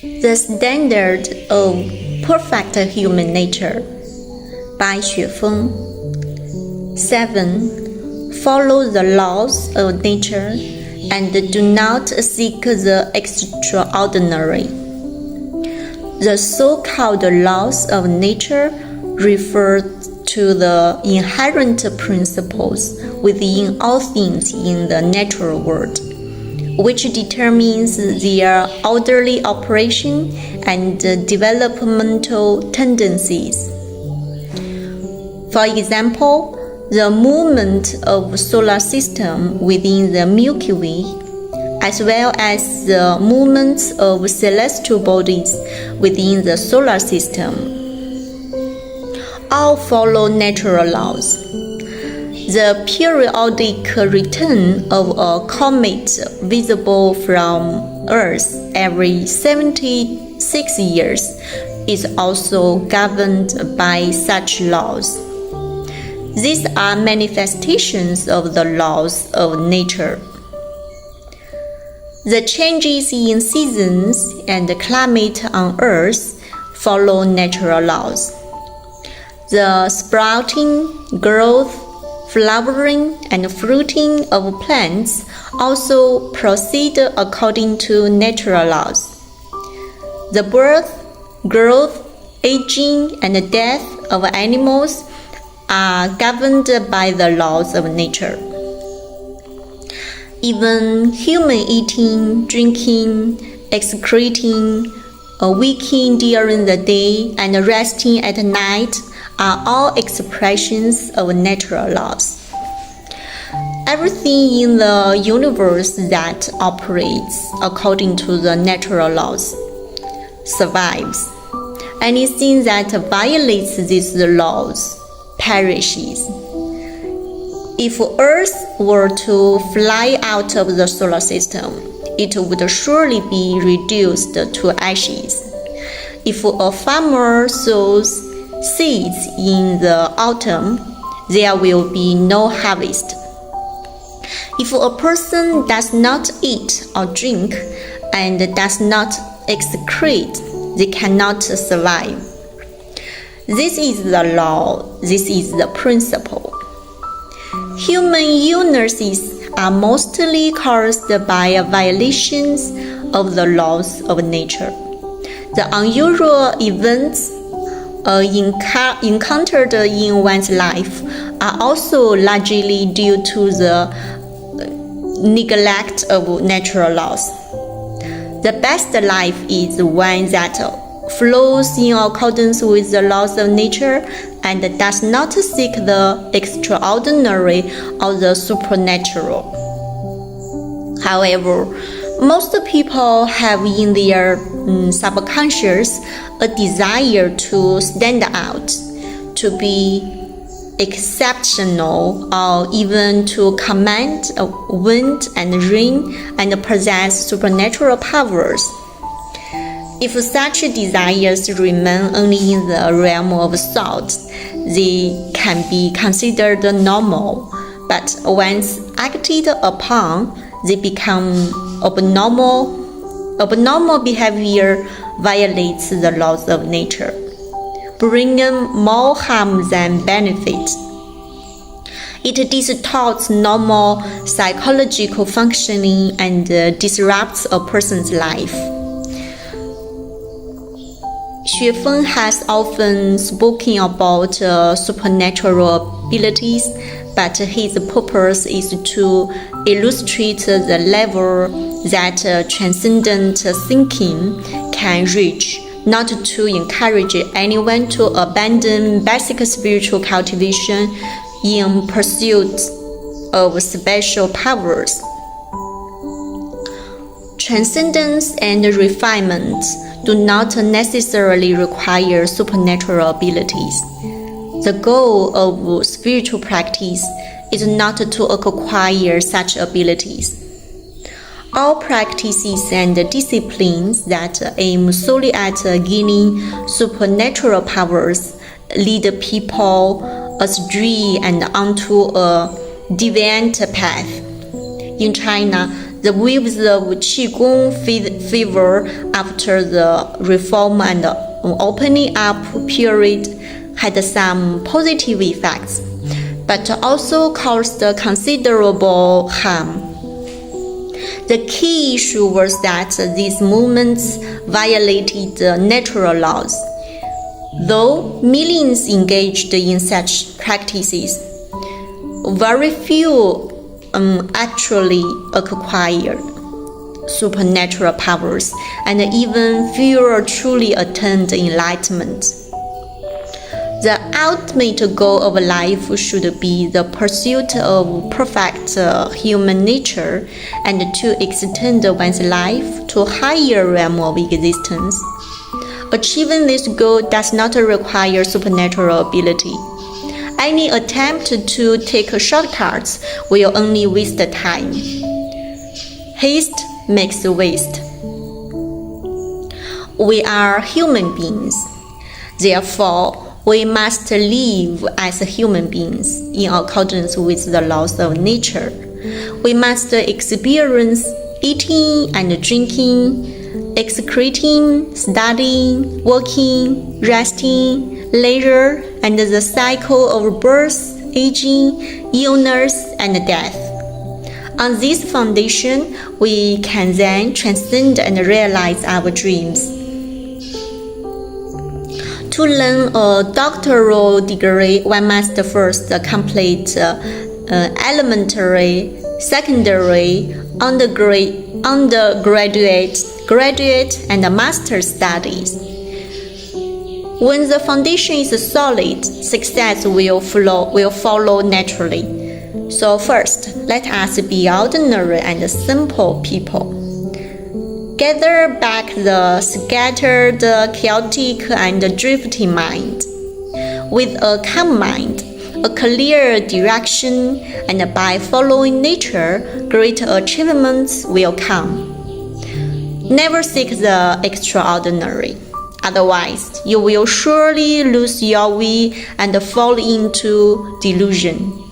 The Standard of Perfect Human Nature by Xue Feng. 7. Follow the laws of nature and do not seek the extraordinary. The so-called laws of nature refer to the inherent principles within all things in the natural world, which determines their orderly operation and developmental tendencies. For example, the movement of the solar system within the Milky Way, as well as the movements of celestial bodies within the solar system, all follow natural laws. The periodic return of a comet visible from Earth every 76 years is also governed by such laws. These are manifestations of the laws of nature. The changes in seasons and climate on Earth follow natural laws. The sprouting, growth, flowering, and fruiting of plants also proceed according to natural laws. The birth, growth, aging, and death of animals are governed by the laws of nature. Even human eating, drinking, excreting, waking during the day, and resting at night are all expressions of natural laws. Everything in the universe that operates according to the natural laws survives. Anything that violates these laws perishes. If Earth were to fly out of the solar system, it would surely be reduced to ashes. If a farmer sows seeds in the autumn, there will be no harvest. If a person does not eat or drink and does not excrete, they cannot survive. This is the law, this is the principle. Human illnesses are mostly caused by violations of the laws of nature. The unusual events encountered in one's life are also largely due to the neglect of natural laws. The best life is one that flows in accordance with the laws of nature and does not seek the extraordinary or the supernatural. However, most people have in their subconscious a desire to stand out, to be exceptional, or even to command wind and rain and possess supernatural powers. If such desires remain only in the realm of thought, they can be considered normal, but once acted upon, they become abnormal. Abnormal behavior violates the laws of nature, bringing more harm than benefit. It distorts normal psychological functioning and disrupts a person's life. Xue Feng has often spoken about supernatural abilities, but his purpose is to illustrate the level that transcendent thinking can reach, not to encourage anyone to abandon basic spiritual cultivation in pursuit of special powers. Transcendence and refinement do not necessarily require supernatural abilities. The goal of spiritual practice is not to acquire such abilities. All practices and disciplines that aim solely at gaining supernatural powers lead people astray and onto a deviant path. In China, The waves of Qigong fever after the reform and opening up period had some positive effects, but also caused considerable harm. The key issue was that these movements violated natural laws. Though millions engaged in such practices, very few actually acquired supernatural powers, and even fewer truly attained enlightenment. The ultimate goal of life should be the pursuit of perfect human nature and to extend one's life to a higher realm of existence. Achieving this goal does not require supernatural ability. Any attempt to take shortcuts will only waste time. Haste makes waste. We are human beings. Therefore, we must live as human beings in accordance with the laws of nature. We must experience eating and drinking, excreting, studying, working, resting, leisure, and the cycle of birth, aging, illness, and death. On this foundation, we can then transcend and realize our dreams. To learn a doctoral degree, one must first complete elementary, secondary, undergraduate, graduate, and master's studies. When the foundation is solid, success will follow naturally. So first, let us be ordinary and simple people. Gather back the scattered, chaotic, and drifting mind. With a calm mind, a clear direction, and by following nature, great achievements will come. Never seek the extraordinary. Otherwise, you will surely lose your way and fall into delusion.